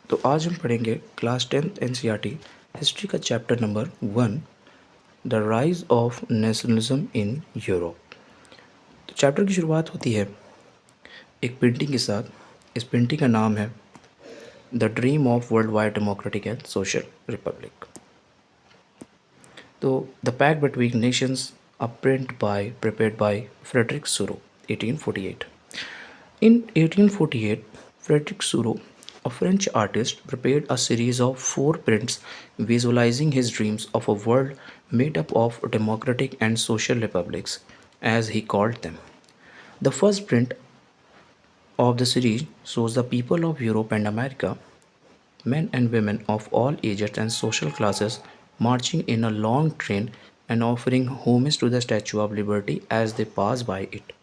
तो आज हम पढ़ेंगे क्लास 10th एनसीईआरटी हिस्ट्री का chapter number 1, the rise of nationalism in Europe. तो चैप्टर की शुरुआत होती है एक पेंटिंग के साथ। इस पेंटिंग का नाम है the dream of world wide democratic and social republic. तो the pact between nations, a print by prepared by Frederick Suro, 1848। In 1848, Frederick Suro, a French artist, prepared a series of 4 prints visualizing his dreams of a world made up of democratic and social republics, as he called them. The first print of the series shows the people of Europe and America, men and women of all ages and social classes, marching in a long train and offering homage to the Statue of Liberty as they pass by it.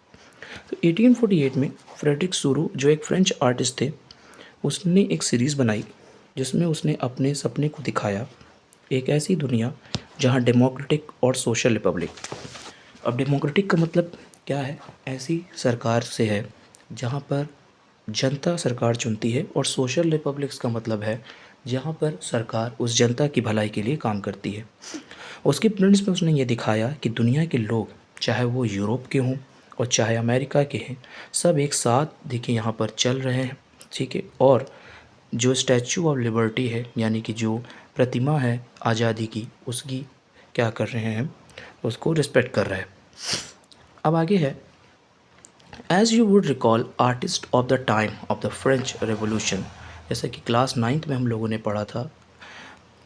तो 1848 में Frederick सूरो जो एक French artist थे, उसने एक series बनाई जिसमें उसने अपने सपने को दिखाया, एक ऐसी दुनिया जहां डेमोक्रेटिक और सोशल रिपब्लिक। अब डेमोक्रेटिक का मतलब क्या है? ऐसी सरकार से है जहां पर जनता सरकार चुनती है, और सोशल रिपब्लिक्स का मतलब है जहां पर सरकार उस जनता की भलाई के लिए काम करती है। उसके प्रिंट्स में उसने ये दिखाया कि दुनिया के लोग, चाहे वो यूरोप के हों और चाहे अमेरिका के हैं, सब एक साथ देखिए यहाँ पर चल रहे हैं, ठीक है। और जो स्टैचू ऑफ लिबर्टी है, यानी कि जो प्रतिमा है आज़ादी की, उसकी क्या कर रहे हैं, उसको रिस्पेक्ट कर रहे हैं। अब आगे है, as you would recall artist of the time of the French revolution. जैसा कि क्लास 9th में हम लोगों ने पढ़ा था,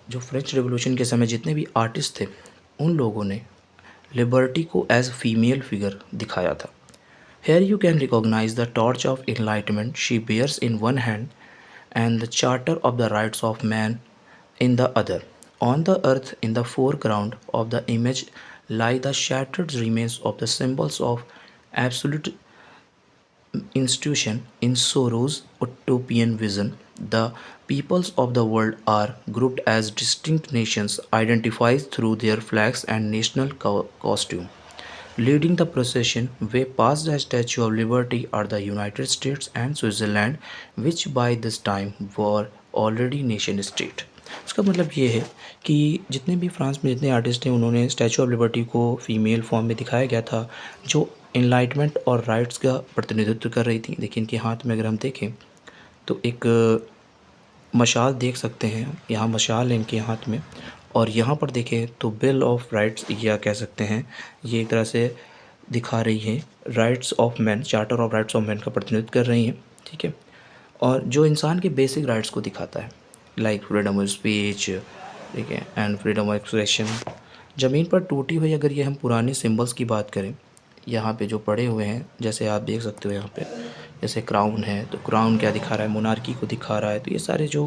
जो फ्रेंच रेवोल्यूशन के समय जितने भी आर्टिस्ट थे, उन लोगों ने लिबर्टी को एज फीमेल फिगर दिखाया था। Here you can recognise the torch of enlightenment she bears in one hand and the charter of the rights of man in the other. On the earth, in the foreground of the image, lie the shattered remains of the symbols of absolute institution. In Sorrow's utopian vision, the peoples of the world are grouped as distinct nations identified through their flags and national costume. Leading the procession way past the Statue of Liberty are the United States and Switzerland, which by this time were already nation state. इसका मतलब ये है कि जितने भी France में जितने artist हैं, उन्होंने स्टैचू ऑफ लिबर्टी को फीमेल फॉर्म में दिखाया गया था, जो इनलाइटमेंट और राइट्स का प्रतिनिधित्व कर रही थी। लेकिन इनके हाथ में अगर हम देखें तो एक मशाल देख सकते हैं, यहाँ मशाल है इनके हाथ में, और यहाँ पर देखें तो बिल ऑफ राइट्स, या कह सकते हैं ये एक तरह से दिखा रही है rights of man, charter of rights of man का प्रतिनिधित्व कर रही हैं, ठीक है। और जो इंसान के बेसिक राइट्स को दिखाता है, लाइक फ्रीडम ऑफ स्पीच, ठीक है, एंड फ्रीडम ऑफ एक्सप्रेशन। ज़मीन पर टूटी हुई अगर ये हम पुराने सिम्बल्स की बात करें, यहाँ पे जो पड़े हुए हैं, जैसे आप देख सकते हो यहाँ पे, जैसे क्राउन है, तो क्राउन क्या दिखा रहा है? मोनार्की को दिखा रहा है। तो ये सारे जो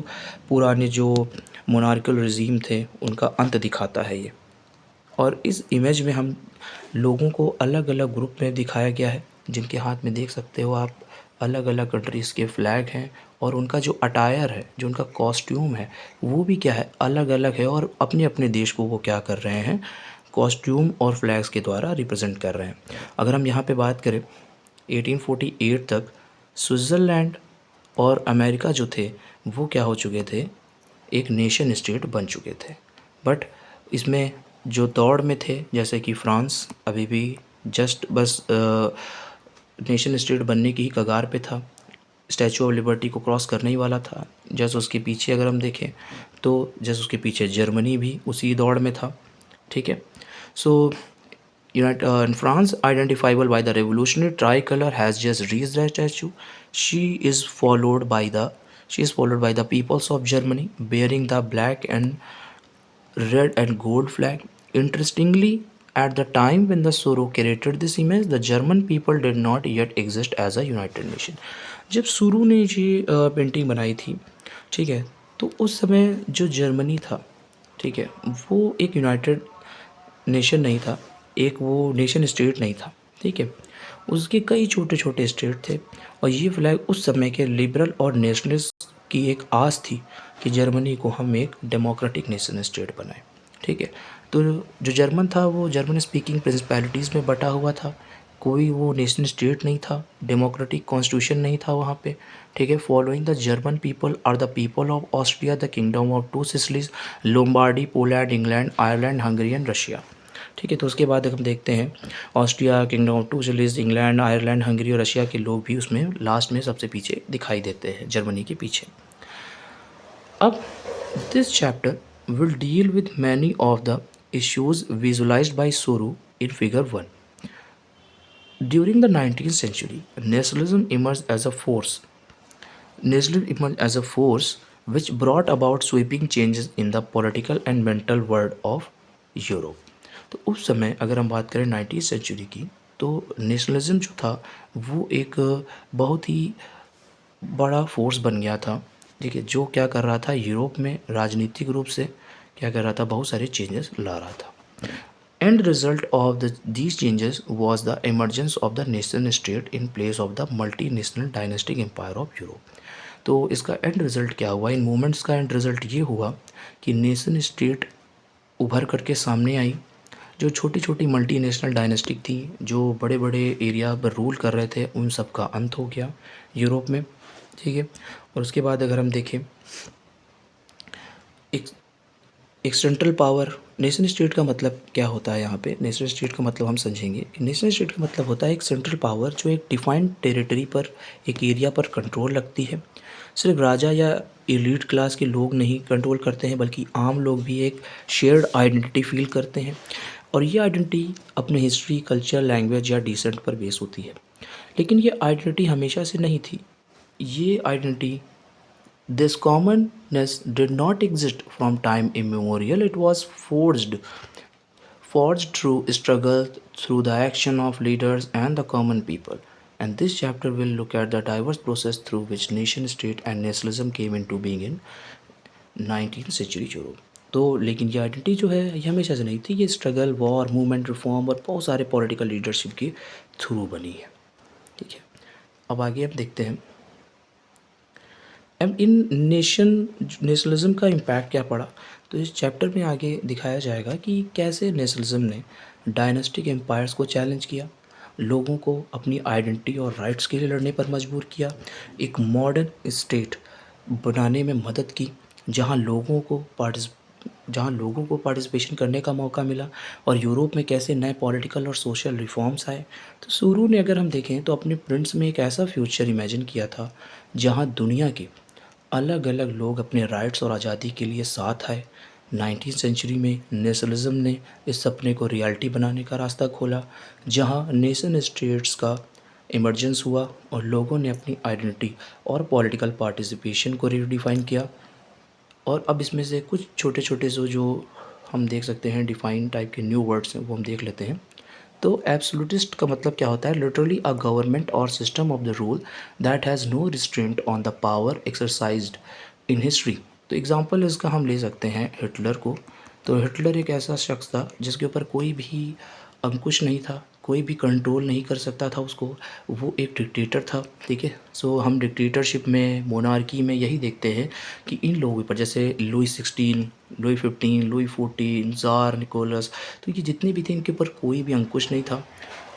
पुराने जो मोनार्कल रिजीम थे, उनका अंत दिखाता है ये। और इस इमेज में हम लोगों को अलग अलग ग्रुप में दिखाया गया है, जिनके हाथ में देख सकते हो आप अलग अलग कंट्रीज़ के फ्लैग हैं, और उनका जो अटायर है, जो उनका कॉस्ट्यूम है, वो भी क्या है, अलग अलग है, और अपने अपने देश को वो क्या कर रहे हैं, कॉस्ट्यूम और फ्लैग्स के द्वारा रिप्रेजेंट कर रहे हैं। अगर हम यहाँ पे बात करें 1848 तक स्विट्ज़रलैंड और अमेरिका जो थे, वो क्या हो चुके थे, एक नेशन स्टेट बन चुके थे। बट इसमें जो दौड़ में थे, जैसे कि फ्रांस अभी भी जस्ट बस नेशन स्टेट बनने की ही कगार पे था, स्टैचू ऑफ लिबर्टी को क्रॉस करने ही वाला था। जस्ट उसके पीछे अगर हम देखें तो जस्ट उसके पीछे जर्मनी भी उसी दौड़ में था, ठीक है। सो in France, identifiable by the revolutionary tricolor, has just reached the statue. She is followed by the peoples of Germany, bearing the black and red and gold flag. Interestingly, at the time when the Soro created this image, the German people did not yet exist as a united nation. जब सुरू ने ये painting बनाई थी, ठीक है, तो उस समय जो जर्मनी था, ठीक है, वो एक यूनाइटेड नेशन नहीं था, एक वो नेशन स्टेट नहीं था, ठीक है। उसके कई छोटे छोटे स्टेट थे, और ये फ्लैग उस समय के लिबरल और नेशनलिस्ट की एक आस थी कि जर्मनी को हम एक डेमोक्रेटिक नेशन स्टेट बनाएं, ठीक है। तो जो जर्मन था, वो जर्मन स्पीकिंग प्रिंसिपैलिटीज़ में बटा हुआ था, कोई वो नेशन स्टेट नहीं था, डेमोक्रेटिक कॉन्स्टिट्यूशन नहीं था वहाँ पे, ठीक है। Following the German people are the people of Austria, the kingdom of two Sicilies, Lombardy, Poland, England, Ireland, Hungary and Russia. ठीक है। तो उसके बाद हम देखते हैं Austria, kingdom of two Sicilies, England, Ireland, Hungary और रशिया के लोग भी उसमें लास्ट में सबसे पीछे दिखाई देते हैं, जर्मनी के पीछे। अब this chapter will deal with many of the issues visualized by Soru in Figure 1. During the 19th century, nationalism emerged as a force. Nationalism emerged as a force which brought about sweeping changes in the political and mental world of Europe. तो उस समय अगर हम बात करें 19th century की, तो nationalism जो था वो एक बहुत ही बड़ा फोर्स बन गया था। ठीक है। जो क्या कर रहा था, यूरोप में राजनीतिक रूप से क्या कर रहा था, बहुत सारे चेंजेस ला रहा था। End result of these changes was the emergence of the nation state in place of the multinational dynastic empire of Europe. तो इसका एंड रिज़ल्ट क्या हुआ, इन मूवमेंट्स का एंड रिज़ल्ट ये हुआ कि नेशन स्टेट उभर करके सामने आई। जो छोटी छोटी मल्टीनेशनल डायनेस्टिक थी, जो बड़े बड़े एरिया पर रूल कर रहे थे, उन सब का अंत हो गया यूरोप में। ठीक है। और उसके बाद अगर हम देखें एक सेंट्रल पावर, नेशन स्टेट का मतलब क्या होता है यहाँ पे, नेशन स्टेट का मतलब हम समझेंगे कि नेशन स्टेट का मतलब होता है एक सेंट्रल पावर जो एक डिफाइंड टेरिटरी पर, एक एरिया पर कंट्रोल रखती है। सिर्फ राजा या एलीट क्लास के लोग नहीं कंट्रोल करते हैं, बल्कि आम लोग भी एक शेयर्ड आइडेंटिटी फील करते हैं, और ये आइडेंटिटी अपने हिस्ट्री, कल्चर, लैंग्वेज या डिसेंट पर बेस होती है। लेकिन ये आइडेंटिटी हमेशा से नहीं थी। ये identity, this commonness did not exist from time immemorial. It was forged through struggle, through the action of leaders and the common people. And this chapter will look at the diverse process through which nation state and nationalism came into being in 19th century Europe. तो लेकिन ये identity जो है ये हमेशा से नहीं थी, ये स्ट्रगल, वॉर, मूवमेंट, रिफॉर्म और बहुत सारे पॉलिटिकल लीडरशिप के थ्रू बनी है। ठीक है। अब आगे हम देखते हैं अब इन नेशनलिज्म का इम्पैक्ट क्या पड़ा। तो इस चैप्टर में आगे दिखाया जाएगा कि कैसे नेशनलिज्म ने डायनेस्टिक एम्पायर्स को चैलेंज किया, लोगों को अपनी आइडेंटिटी और राइट्स के लिए लड़ने पर मजबूर किया, एक मॉडर्न स्टेट बनाने में मदद की जहां लोगों को पार्टिसिपेशन करने का मौका मिला, और यूरोप में कैसे नए पॉलिटिकल और सोशल रिफॉर्म्स आए। तो शुरू ने अगर हम देखें तो अपने प्रिंट्स में एक ऐसा फ्यूचर इमेजिन किया था जहां दुनिया के अलग अलग लोग अपने राइट्स और आज़ादी के लिए साथ आए। 19th सेंचुरी में नेशनलिज्म ने इस सपने को रियलिटी बनाने का रास्ता खोला, जहां नेशन स्टेट्स का इमर्जेंस हुआ और लोगों ने अपनी आइडेंटिटी और पॉलिटिकल पार्टिसिपेशन को रिडिफाइन किया। और अब इसमें से कुछ छोटे छोटे जो हम देख सकते हैं डिफाइन टाइप के न्यू वर्ड्स हैं, वो हम देख लेते हैं। तो एब्सोल्यूटिस्ट का मतलब क्या होता है, literally a government or system of the rule that has no restraint on the power exercised in history. तो एग्जांपल इसका हम ले सकते हैं हिटलर को। तो हिटलर एक ऐसा शख्स था जिसके ऊपर कोई भी अंकुश नहीं था, कोई भी कंट्रोल नहीं कर सकता था उसको, वो एक डिक्टेटर था। ठीक है। सो हम डिक्टेटरशिप में, मोनार्की में यही देखते हैं कि इन लोगों पर, जैसे लुई 16, लुई 15, लुई 14, ज़ार निकोलस, तो ये जितने भी थे इनके ऊपर कोई भी अंकुश नहीं था,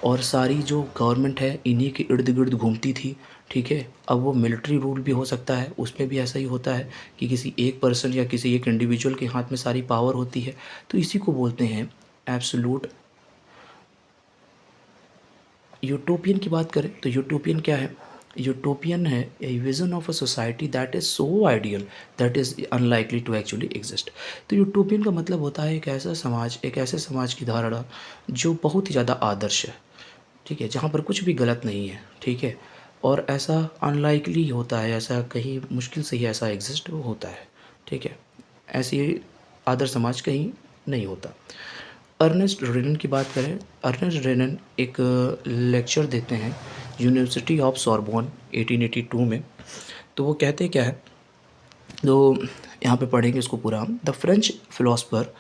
और सारी जो गवर्नमेंट है इन्हीं के इर्द गिर्द घूमती थी। ठीक है। अब वो मिलिट्री रूल भी हो सकता है, उसमें भी ऐसा ही होता है कि किसी एक पर्सन या किसी एक इंडिविजुअल के हाथ में सारी पावर होती है। तो इसी को बोलते हैं एब्सोल्यूट। यूटोपियन की बात करें तो यूटोपियन क्या है, यूटोपियन है a vision of a society that is so ideal that is unlikely to actually exist. तो यूटोपियन का मतलब होता है एक ऐसा समाज, एक ऐसे समाज की धारणा जो बहुत ही ज़्यादा आदर्श है। ठीक है। जहाँ पर कुछ भी गलत नहीं है। ठीक है। और ऐसा अनलाइकली होता है, ऐसा कहीं मुश्किल से ही ऐसा एग्जिस्ट होता है। ठीक है। ऐसी आदर्श समाज कहीं नहीं होता। अर्नेस्ट रेनन की बात करें, अर्नेस्ट रेनन एक लेक्चर देते हैं यूनिवर्सिटी ऑफ सॉर्बोन 1882 में। तो वो कहते क्या है, तो यहाँ पे पढ़ेंगे इसको पूरा हम। The French philosopher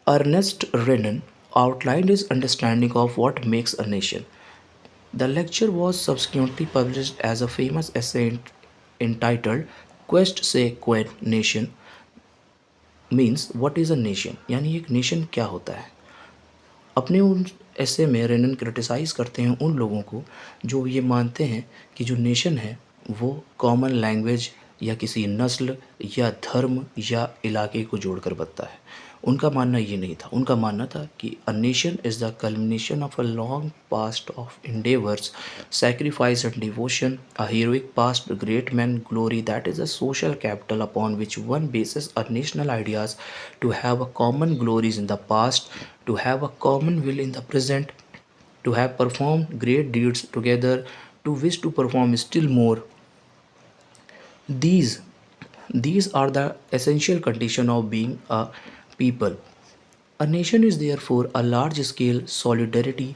Ernest Renan outlined his understanding of what makes a nation. The lecture was subsequently published as a famous essay entitled Quest से Queen Nation means what is a nation, यानी एक nation क्या होता है। अपने उन ऐसे में रेनन क्रिटिसाइज़ करते हैं उन लोगों को जो ये मानते हैं कि जो नेशन है वो कॉमन लैंग्वेज या किसी नस्ल या धर्म या इलाके को जोड़कर बनता है। उनका मानना ये नहीं था, उनका मानना था कि a nation is the culmination of a long past of endeavors, sacrifice and devotion, a heroic past, great men, glory, that is a social capital upon which one bases a national ideas, to have a common glories in the past, to have a common will in the present, to have performed great deeds together, to wish to perform still more. These these are the essential condition of being a people. A nation is therefore a large scale solidarity.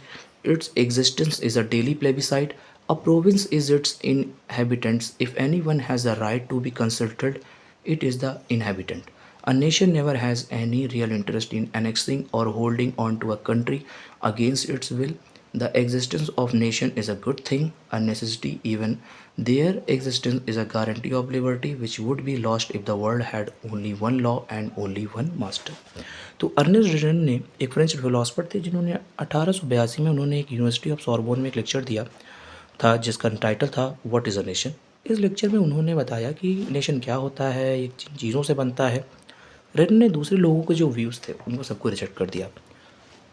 Its existence is a daily plebiscite. A province is its inhabitants. If anyone has a right to be consulted, it is the inhabitant. A nation never has any real interest in annexing or holding on to a country against its will. The existence of nation is a good thing, a necessity even. Their existence is a guarantee of liberty which would be lost if the world had only one law and only one master. तो Ernest raisin ने एक French philosopher थे जिन्होंने 1882 में उन्होंने एक university of Sorbonne में एक लेक्चर दिया था जिसका टाइटल था व्हाट इज़ अ नेशन। इस लेक्चर में उन्होंने बताया कि नेशन क्या होता है, एक चीज़ों से बनता है। रेजन ने दूसरे लोगों के जो व्यूज़ थे उनको सबको रिजेक्ट कर दिया।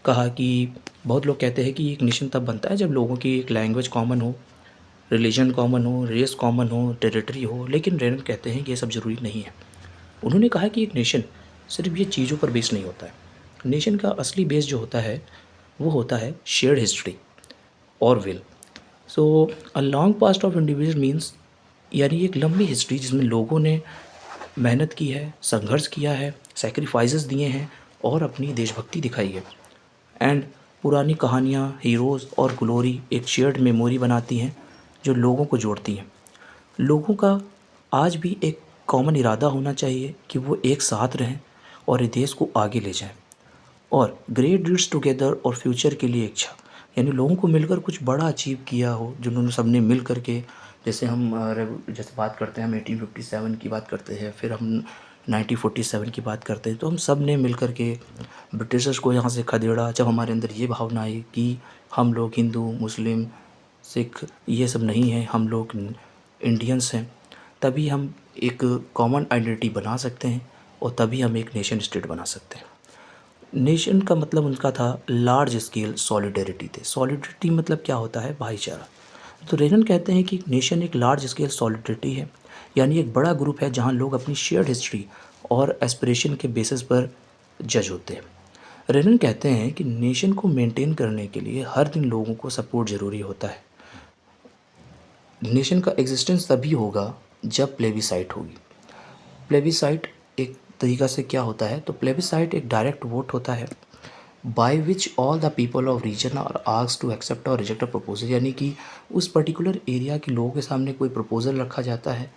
कहा कि बहुत लोग कहते हैं कि एक नेशन तब बनता है जब लोगों की एक लैंग्वेज कॉमन हो, रिलीजन कॉमन हो, रेस कॉमन हो, टेरिटरी हो, लेकिन रेजन कहते हैं कि ये सब ज़रूरी नहीं है। उन्होंने कहा कि एक नेशन सिर्फ ये चीज़ों पर बेस नहीं होता है। नेशन का असली बेस जो होता है वो होता है शेयर्ड हिस्ट्री और will. So a long past of individual means यानी एक लंबी हिस्ट्री जिसमें लोगों ने मेहनत की है, संघर्ष किया है, सेक्रीफाइसेस दिए हैं और अपनी देशभक्ति दिखाई है। एंड पुरानी कहानियाँ, हीरोज़ और ग्लोरी एक शेयर्ड मेमोरी बनाती हैं जो लोगों को जोड़ती हैं। लोगों का आज भी एक कॉमन इरादा होना चाहिए कि वो एक साथ रहें और इस देश को आगे ले जाएं। और ग्रेट डीड्स टुगेदर और फ्यूचर के लिए इच्छा, यानी लोगों को मिलकर कुछ बड़ा अचीव किया हो जिन्होंने सबने मिल करके, जैसे हम जैसे बात करते हैं हम 1857 की बात करते हैं, फिर हम 1947 की बात करते हैं, तो हम सब ने मिल करके ब्रिटिशर्स को यहाँ से खदेड़ा। जब हमारे अंदर ये भावना आई कि हम लोग हिंदू, मुस्लिम, सिख ये सब नहीं हैं, हम लोग इंडियंस हैं, तभी हम एक कॉमन आइडेंटिटी बना सकते हैं और तभी हम एक नेशन स्टेट बना सकते हैं। नेशन का मतलब उनका था लार्ज स्केल सॉलिडेरिटी थे। सॉलिडेरिटी मतलब क्या होता है? भाईचारा। तो रेजन कहते हैं कि नेशन एक लार्ज स्केल सॉलिडेरिटी है, यानी एक बड़ा ग्रुप है जहाँ लोग अपनी शेयर्ड हिस्ट्री और एस्पिरेशन के बेसिस पर जज होते हैं। रेनन कहते हैं कि नेशन को मेंटेन करने के लिए हर दिन लोगों को सपोर्ट ज़रूरी होता है। नेशन का एग्जिस्टेंस तभी होगा जब प्लेबिसाइट होगी। प्लेबिसाइट एक तरीक़ा से क्या होता है? तो प्लेबिसाइट एक डायरेक्ट वोट होता है by which all the people of region are asked to accept or reject a proposal, यानी कि उस पर्टिकुलर एरिया के लोगों के सामने कोई प्रपोज़ल रखा जाता है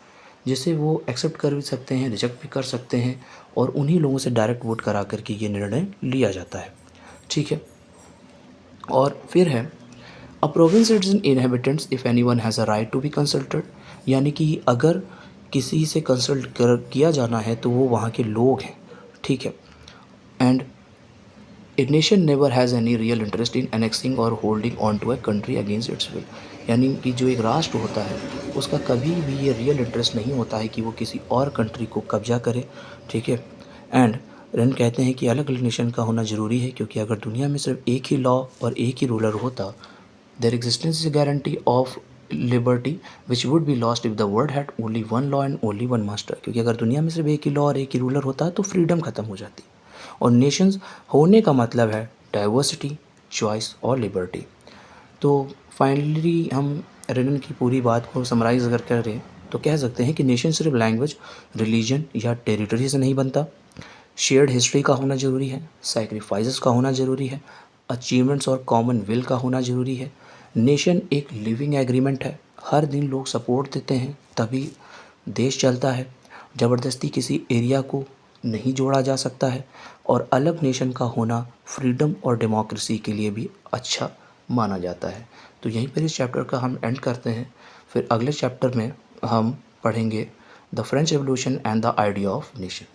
जिसे वो एक्सेप्ट कर भी सकते हैं, रिजेक्ट भी कर सकते हैं, और उन्हीं लोगों से डायरेक्ट वोट करा करके ये निर्णय लिया जाता है। ठीक है। और फिर है a province its in inhabitants if any one has a right to be consulted, यानी कि अगर किसी से कंसल्ट कर किया जाना है तो वो वहाँ के लोग हैं। ठीक है। And a nation never has any real interest in annexing or holding on to a country against its will, यानी कि जो एक राष्ट्र होता है उसका कभी भी ये रियल इंटरेस्ट नहीं होता है कि वो किसी और कंट्री को कब्जा करे। ठीक है। एंड रन कहते हैं कि अलग अलग नेशन का होना ज़रूरी है, क्योंकि अगर दुनिया में सिर्फ एक ही लॉ और एक ही रूलर होता, there existence is a guarantee of liberty which would be lost if the world had only one law and only one master, क्योंकि अगर दुनिया में सिर्फ एक ही लॉ और एक ही रूलर होता तो फ्रीडम ख़त्म हो जाती। और नेशंस होने का मतलब है डाइवर्सिटी, चॉइस और लिबर्टी। तो फाइनली हम रेनन की पूरी बात को समराइज़ अगर करें तो कह सकते हैं कि नेशन सिर्फ लैंग्वेज, रिलीजन या टेरिटरी से नहीं बनता। शेयर्ड हिस्ट्री का होना ज़रूरी है, सैक्रिफाइसेस का होना ज़रूरी है, अचीवमेंट्स और कॉमन विल का होना ज़रूरी है। नेशन एक लिविंग एग्रीमेंट है, हर दिन लोग सपोर्ट देते हैं तभी देश चलता है। ज़बरदस्ती किसी एरिया को नहीं जोड़ा जा सकता है, और अलग नेशन का होना फ्रीडम और डेमोक्रेसी के लिए भी अच्छा माना जाता है। तो यहीं पर इस चैप्टर का हम एंड करते हैं। फिर अगले चैप्टर में हम पढ़ेंगे the French revolution and the idea of nation.